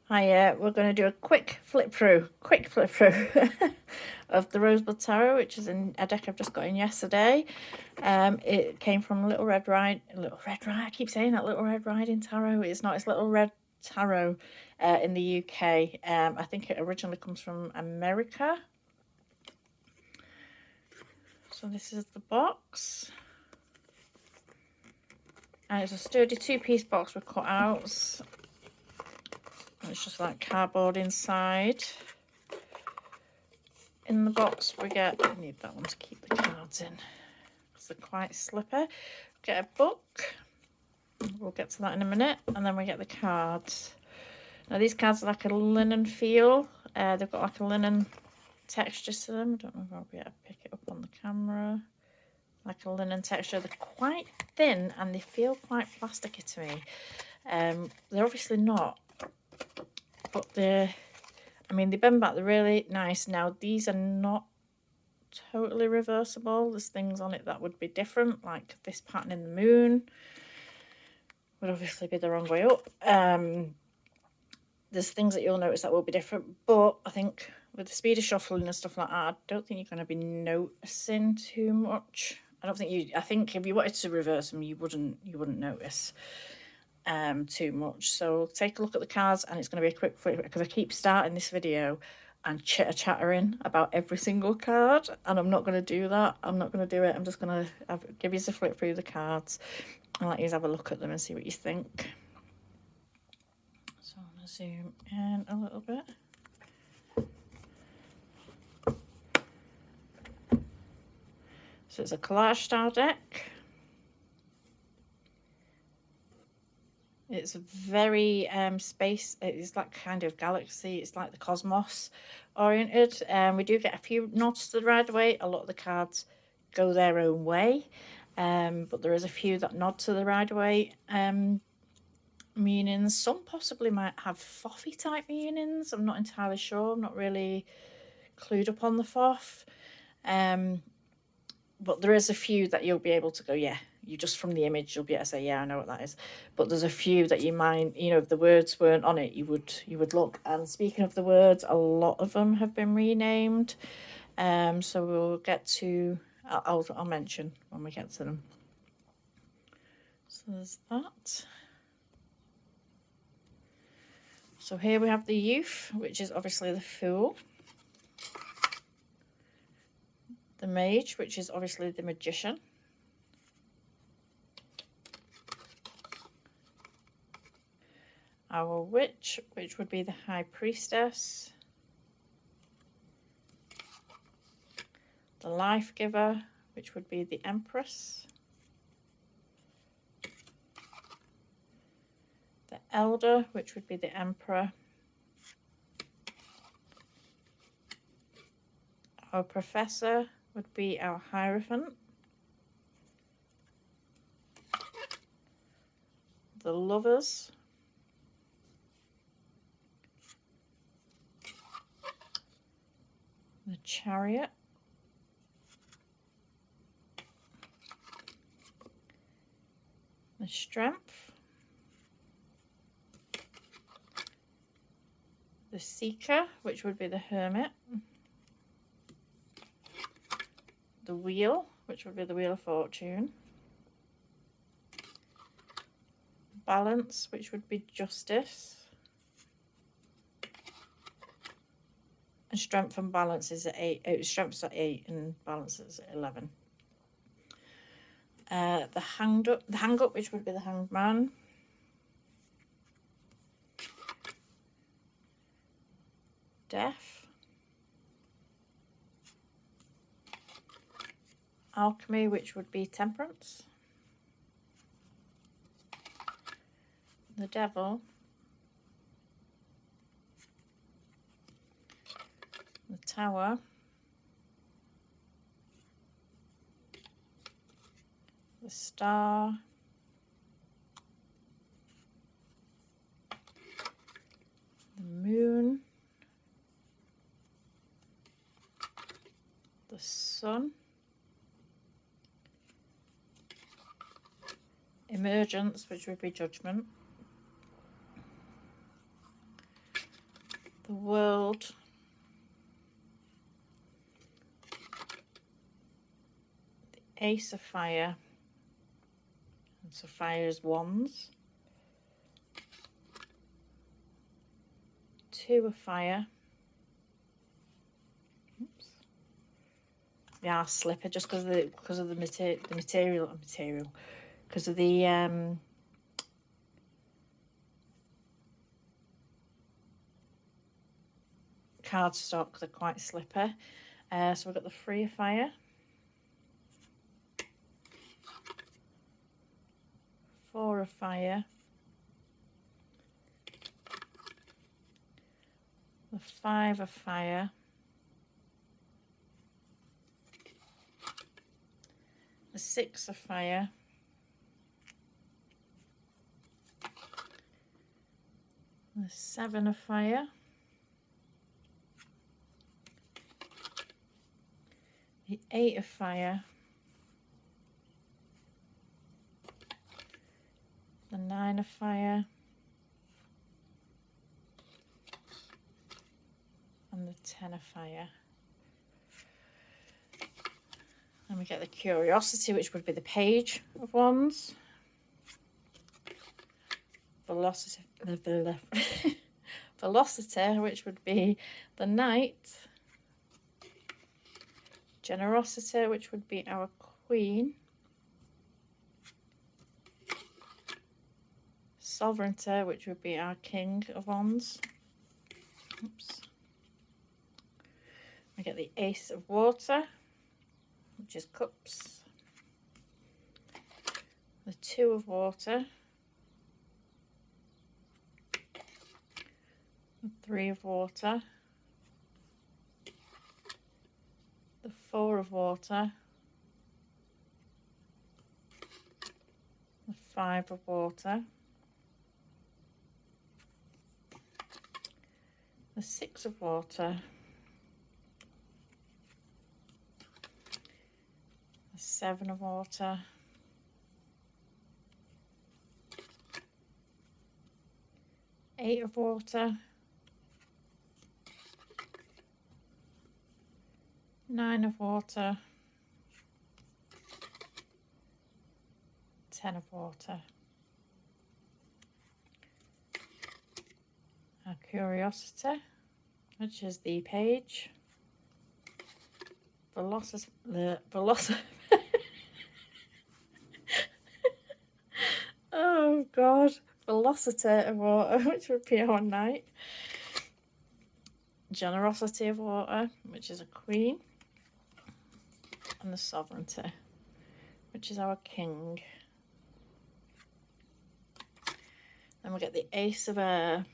We're going to do a quick flip through of the Rosebud Tarot, which is in a deck I've just got in yesterday. It came from Little Red Riding, I keep saying that, Little Red Riding Tarot. It's not, it's Little Red Tarot in the UK. I think it originally comes from America. So this is the box. And it's a sturdy 2-piece box with cutouts. It's just like cardboard inside. In the box we get, I need that one to keep the cards in because they're quite slippery. Get a book, we'll get to that in a minute, and then we get the cards. Now these cards are like a linen feel, they've got like a linen texture to them. I don't know if I'll be able to pick it up on the camera. Like a linen texture, they're quite thin and they feel quite plasticky to me. They're obviously not, but they've been back, they're really nice. Now these are not totally reversible. There's things on it that would be different, like this pattern in the moon would obviously be the wrong way up. There's things that you'll notice that will be different, but I think with the speed of shuffling and stuff like that, I don't think you're going to be noticing too much. I think if you wanted to reverse them, you wouldn't notice too much. So take a look at the cards, and it's going to be a quick flip because I keep starting this video and chattering about every single card, and I'm not going to do that. I'm not going to do it. I'm just going to give you a flip through the cards and let you have a look at them and see what you think. So I'm going to zoom in a little bit. So it's a collage style deck. It's very space, it's like kind of galaxy, it's like the cosmos oriented. We do get a few nods to the right way. A lot of the cards go their own way, but there is a few that nod to the right way meanings. Some possibly might have foffy type meanings. I'm not entirely sure. I'm not really clued up on the foff. But there is a few that you'll be able to go, yeah, you just from the image, you'll be able to say, yeah, I know what that is. But there's a few that you might, if the words weren't on it, you would look. And speaking of the words, a lot of them have been renamed. So we'll get to, I'll mention when we get to them. So there's that. So here we have the youth, which is obviously the fool. The mage, which is obviously the magician. Our witch, which would be the high priestess. The life giver, which would be the empress. The elder, which would be the emperor. Our professor would be our hierophant. The lovers. The chariot. The strength. The seeker, which would be the hermit. The wheel, which would be the wheel of fortune. Balance, which would be justice. And strength and balance is at 8. Strength's at 8 and balance is at 11. The hang up, which would be the hanged man. Death. Alchemy, which would be temperance. The devil. The tower. The star. The moon. The sun. Emergence, which would be judgment. the World, the Ace of Fire, and so fire is wands, 2 of fire, oops, the slipper, just because of the material, because of the cardstock, they're quite slipper. So we've got the 3 of fire, 4 of fire, the 5 of fire, the 6 of fire, the 7 of fire, the 8 of fire, the 9 of fire, and the 10 of fire. And we get the Curiosity, which would be the Page of Wands. Velocity, Velocity, which would be the Knight. Generosity, which would be our Queen. Sovereignty, which would be our King of Wands. Oops. We get the Ace of Water, which is Cups. The 2 of Water. The 3 of Water. The 4 of Water. The 5 of Water. The 6 of Water. The 7 of Water. 8 of Water. 9 of Water. 10 of Water. Our Curiosity, which is the Page. Velocity. Oh God. Velocity of Water, which would be our Knight. Generosity of Water, which is a Queen. And the Sovereignty, which is our King. Then we get the Ace of Air.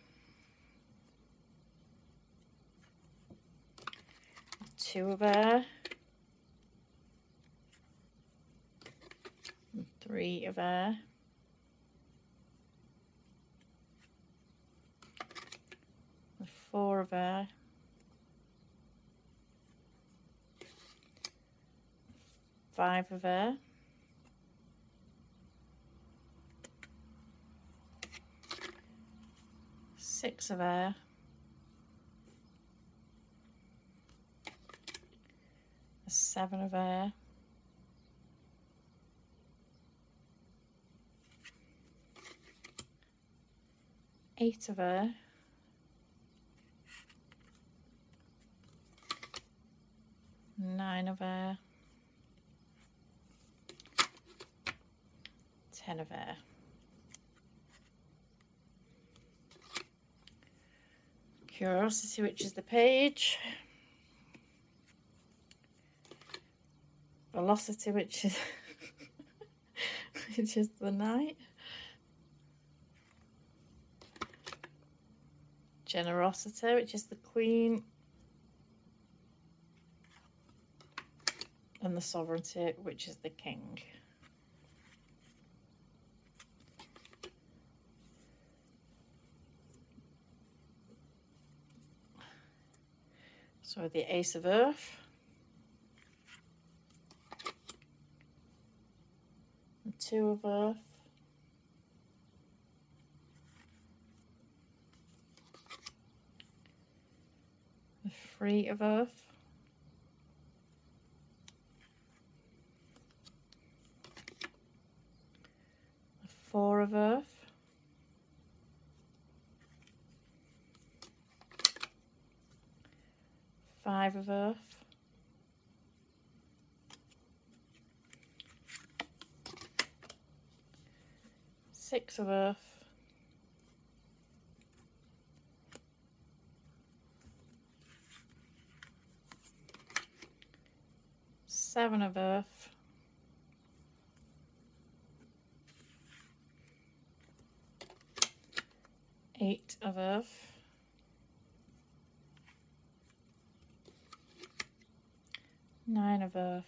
2 of Air. 3 of Air. The 4 of Air. 5 of Air. 6 of Air. The 7 of Air. 8 of Air. 9 of Air. 10 of Air. Curiosity, which is the Page. Velocity, which is which is the Knight. Generosity, which is the Queen. And the Sovereignty, which is the King. So the Ace of Earth. The 2 of Earth. 3 of Earth, 4 of Earth, 5 of Earth, 6 of Earth, 7 of Earth, 8 of Earth, 9 of Earth,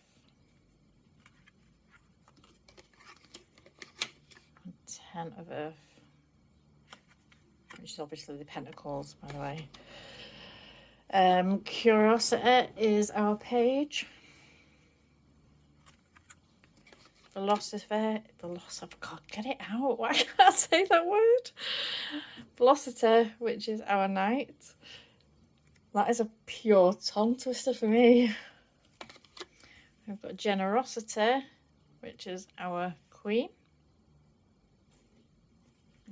and 10 of Earth, which is obviously the Pentacles, by the way. Curiosity is our page. Philosophy, God, get it out. Why can't I say that word? Velocity, which is our Knight. That is a pure tongue twister for me. We've got Generosity, which is our Queen.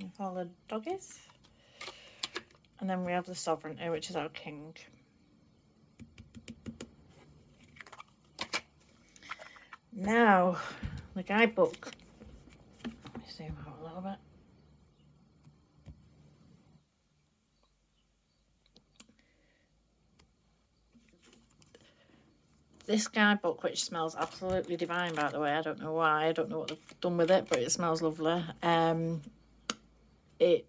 With all the doggies. And then we have the Sovereignty, which is our King. Now, the guidebook. Let me zoom out a little bit. This guidebook, which smells absolutely divine, by the way, I don't know why, I don't know what they've done with it, but it smells lovely. It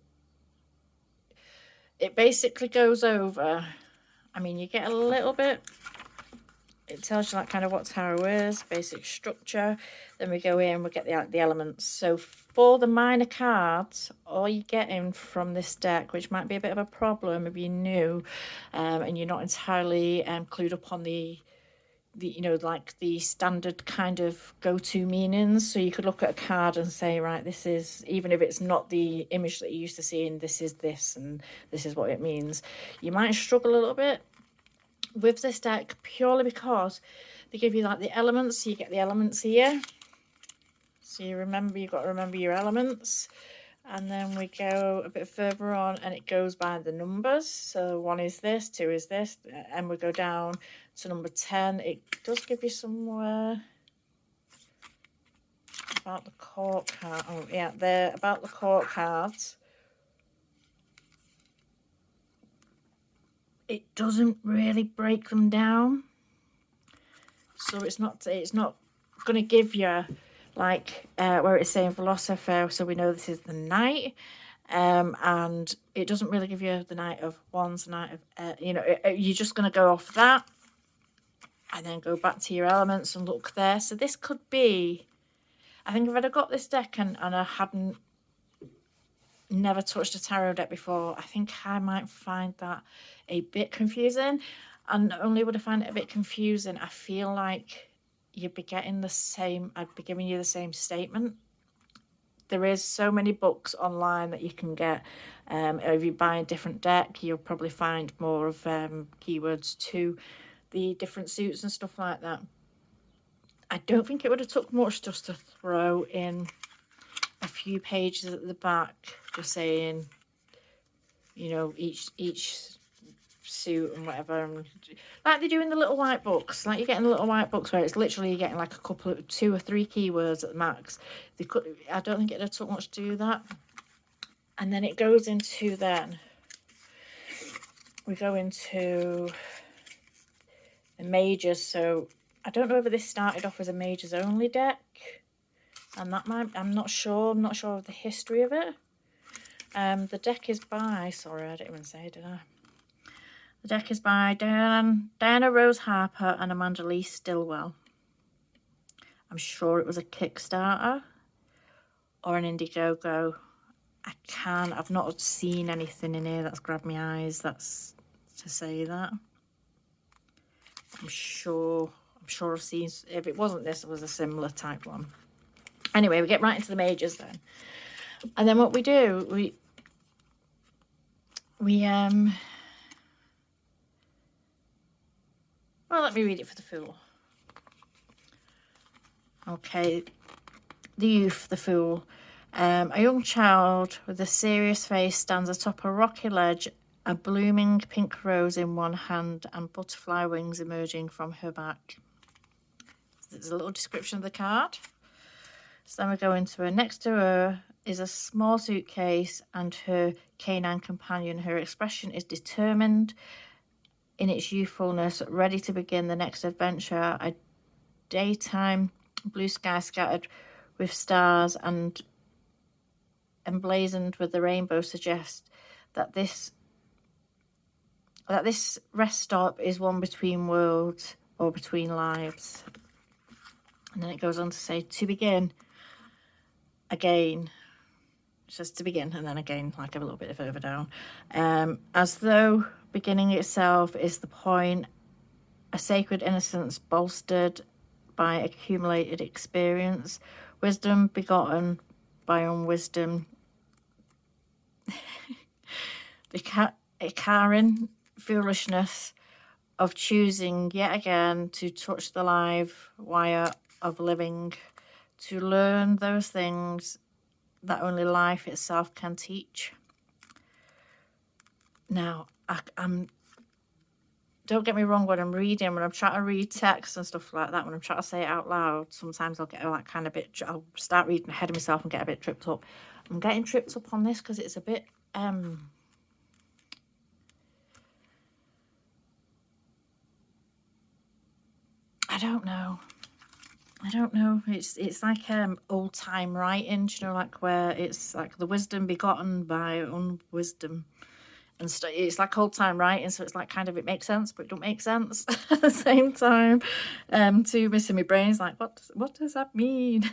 basically goes over, I mean, you get a little bit, it tells you like kind of what tarot is, basic structure. Then we go in, we get the elements. So for the minor cards, all you're getting from this deck, which might be a bit of a problem if you're new and you're not entirely clued up on the you know, like the standard kind of go-to meanings. So you could look at a card and say, right, this is, even if it's not the image that you're used to seeing, this is this and this is what it means. You might struggle a little bit with this deck purely because they give you like the elements. So you get the elements here, so you've got to remember your elements. And then we go a bit further on and it goes by the numbers. So 1 is this, 2 is this, and we go down to number 10. It does give you somewhere about the court card. Oh yeah, there, about the court cards. It doesn't really break them down. So it's not going to give you like where it's saying philosopher, so we know this is the Knight, and it doesn't really give you the Knight of Wands, the Knight of you know, you're just going to go off that and then go back to your elements and look there. So this could be, I think if I'd have got this deck and I hadn't never touched a tarot deck before, I think I might find that a bit confusing. And not only would I find it a bit confusing, I feel like you'd be getting the same, I'd be giving you the same statement. There is so many books online that you can get. If you buy a different deck, you'll probably find more of keywords to the different suits and stuff like that. I don't think it would have took much just to throw in a few pages at the back, just saying, you know, each suit and whatever, and like they do in the little white books. Like you get in the little white books where it's literally getting like a couple of 2 or 3 keywords at the max. They could, I don't think it would have took much to do that. And then it goes into, then we go into the majors. So I don't know whether this started off as a majors only deck, and that might, I'm not sure of the history of it. The deck is by, sorry, I didn't even say, did I? The deck is by Diana Rose Harper and Amanda Lee Stillwell. I'm sure it was a Kickstarter or an Indiegogo. I've not seen anything in here that's grabbed my eyes that's to say that. I'm sure I've seen, if it wasn't this, it was a similar type one. Anyway, we get right into the majors then. And then what we do, we Well, let me read it for the Fool. Okay, the Youth, the Fool. A young child with a serious face stands atop a rocky ledge, a blooming pink rose in one hand and butterfly wings emerging from her back. There's a little description of the card. So then we go into her. Next to her is a small suitcase and her canine companion. Her expression is determined in its youthfulness, ready to begin the next adventure. A daytime blue sky scattered with stars and emblazoned with the rainbow suggests that this rest stop is one between worlds or between lives. And then it goes on to say, to begin again. It says to begin and then again, like a little bit further down. As though beginning itself is the point, a sacred innocence bolstered by accumulated experience, wisdom begotten by unwisdom. The Karen foolishness of choosing yet again to touch the live wire of living, to learn those things that only life itself can teach. Now, don't get me wrong, when I'm reading, when I'm trying to read text and stuff like that, when I'm trying to say it out loud, sometimes I'll get like kind of bit, I'll start reading ahead of myself and get a bit tripped up. I'm getting tripped up on this because it's a bit, I don't know. It's like old time writing, you know, like where it's like the wisdom begotten by unwisdom, and it's like old time writing. So it's like kind of, it makes sense, but it don't make sense at the same time. Too missing my brain is like, what does that mean?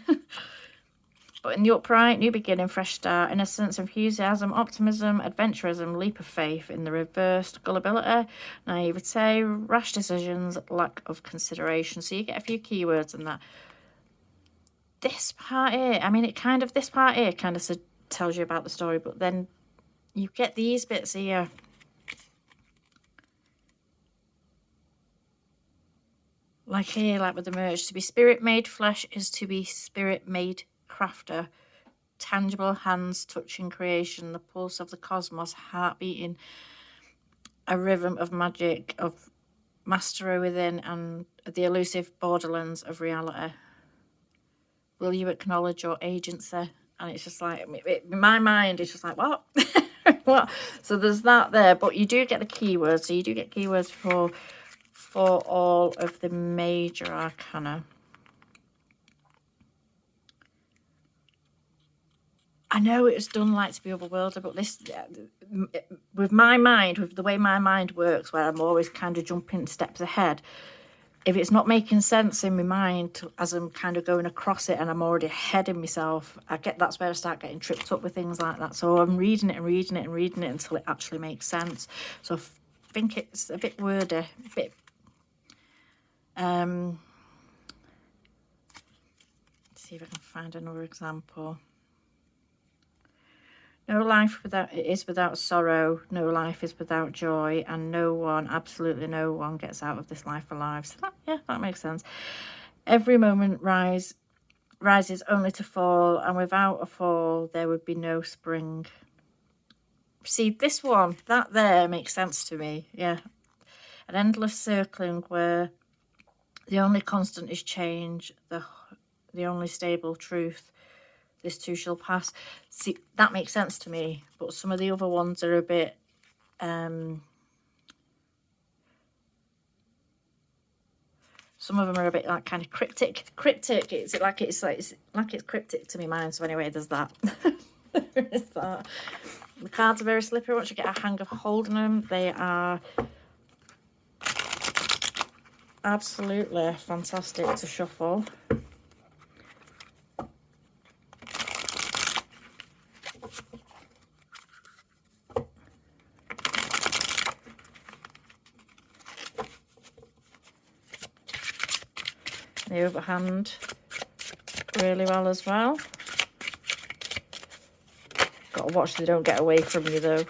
But in the upright, new beginning, fresh start, innocence, enthusiasm, optimism, adventurism, leap of faith. In the reversed, gullibility, naivete, rash decisions, lack of consideration. So you get a few keywords in that. This part here, I mean, this part here kind of tells you about the story, but then you get these bits here. Like here, like with the merge. To be spirit made flesh is to be spirit made crafter, tangible hands touching creation, the pulse of the cosmos, heart beating, a rhythm of magic, of mastery within, and the elusive borderlands of reality. Will you acknowledge your agency? And it's just like, in my mind, it's just like, what? What? So there's that there, but you do get the keywords. So you do get keywords for all of the major arcana. I know it was done like to be otherworldly, but this, with my mind, with the way my mind works, where I'm always kind of jumping steps ahead, if it's not making sense in my mind as I'm kind of going across it and I'm already ahead of myself, that's where I start getting tripped up with things like that. So I'm reading it and reading it and reading it until it actually makes sense. So I think it's a bit wordy, a bit... let's see if I can find another example. No life is without sorrow, no life is without joy, and no one, absolutely no one, gets out of this life alive. So that makes sense. Every moment rises only to fall, and without a fall, there would be no spring. See, this one, that there makes sense to me, yeah. An endless circling where the only constant is change, the only stable truth. This too shall pass. See, that makes sense to me, but some of the other ones are a bit some of them are a bit like kind of cryptic. It's cryptic to me mind. So anyway, there's that. There is that. The cards are very slippery once you get a hang of holding them. They are absolutely fantastic to shuffle. The other hand really well as well. Got to watch they don't get away from you though.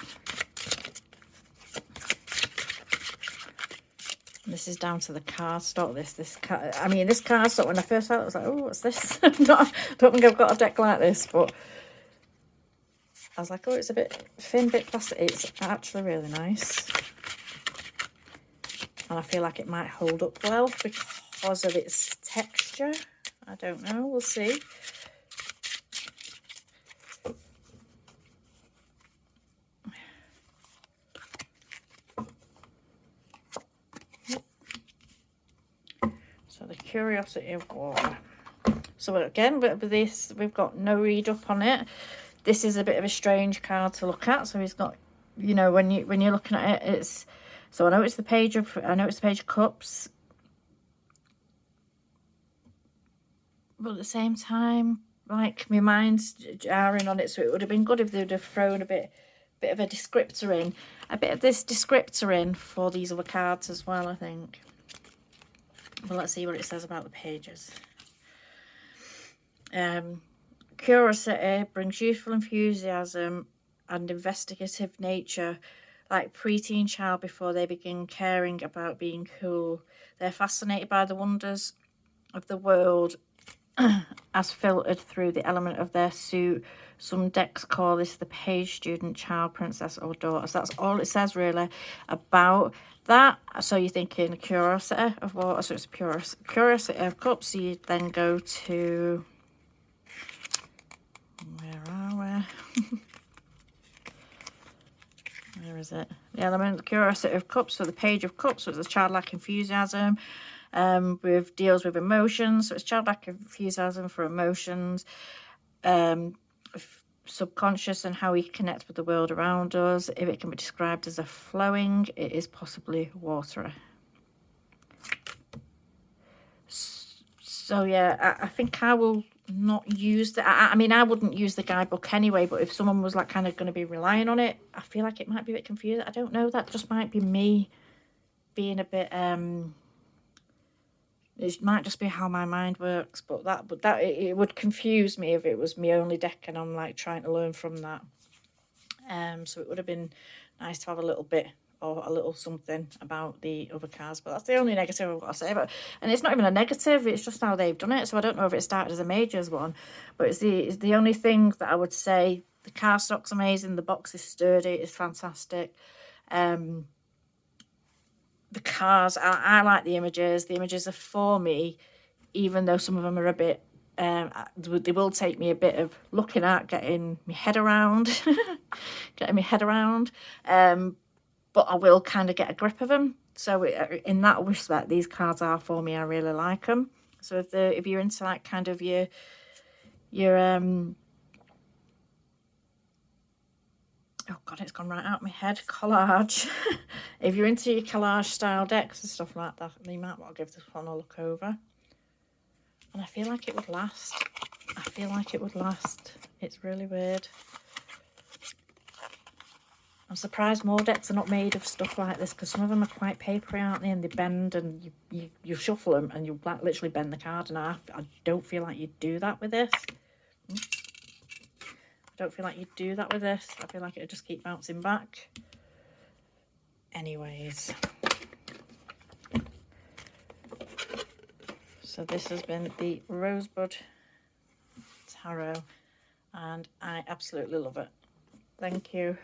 And the this is down to the cardstock. This cardstock, when I first saw it, I was like, oh, what's this? I don't think I've got a deck like this, but I was like, oh, it's a bit thin, bit plastic. It's actually really nice. And I feel like it might hold up well because of its texture. I don't know, we'll see. So the Curiosity of Water. So again, with this, we've got no read up on it. This is a bit of a strange card to look at. So he's got, you know, when you're looking at it, it's, so I know it's the Page of Cups, but at the same time, like, my mind's jarring on it. So it would have been good if they would have thrown a bit of a descriptor in, a bit of this descriptor in for these other cards as well, I think. Well, let's see what it says about the pages. Curiosity brings youthful enthusiasm and investigative nature, like preteen child before they begin caring about being cool. They're fascinated by the wonders of the world as filtered through the element of their suit. Some decks call this the page, student, child, princess, or daughter. So that's all it says really about that. So you're thinking Curiosity of Water, so it's Curiosity of Cups. So you then go to, where are we? Where is it? The element, the Curiosity of Cups, so the Page of Cups, so it's a childlike enthusiasm. With deals with emotions, so it's childlike enthusiasm for emotions, subconscious and how we connect with the world around us. If it can be described as a flowing, it is possibly watery. So yeah, I think I will not use the, I mean, I wouldn't use the guidebook anyway, but if someone was like kind of going to be relying on it, I feel like it might be a bit confusing. I don't know, that just might be me being a bit it might just be how my mind works, but it would confuse me if it was my only deck and I'm like trying to learn from that. So it would have been nice to have a little bit or a little something about the other cards, but that's the only negative I've got to say. And it's not even a negative, it's just how they've done it. So I don't know if it started as a majors one, but it's the only thing that I would say. The cardstock's amazing, the box is sturdy, it's fantastic. The cards, I like the images. The images are for me, even though some of them are a bit, they will take me a bit of looking at, getting my head around, but I will kind of get a grip of them. So in that respect, these cards are for me. I really like them. So if you're into like kind of your oh god, it's gone right out of my head, collage. If you're into your collage style decks and stuff like that, you might want to give this one a look over. And I feel like it would last. It's really weird. I'm surprised more decks are not made of stuff like this, because some of them are quite papery, aren't they? And they bend, and you shuffle them and you like literally bend the card in half. I don't feel like you'd do that with this. I don't feel like you'd do that with this. I feel like it would just keep bouncing back. Anyways. So this has been the Rosebud Tarot, and I absolutely love it. Thank you.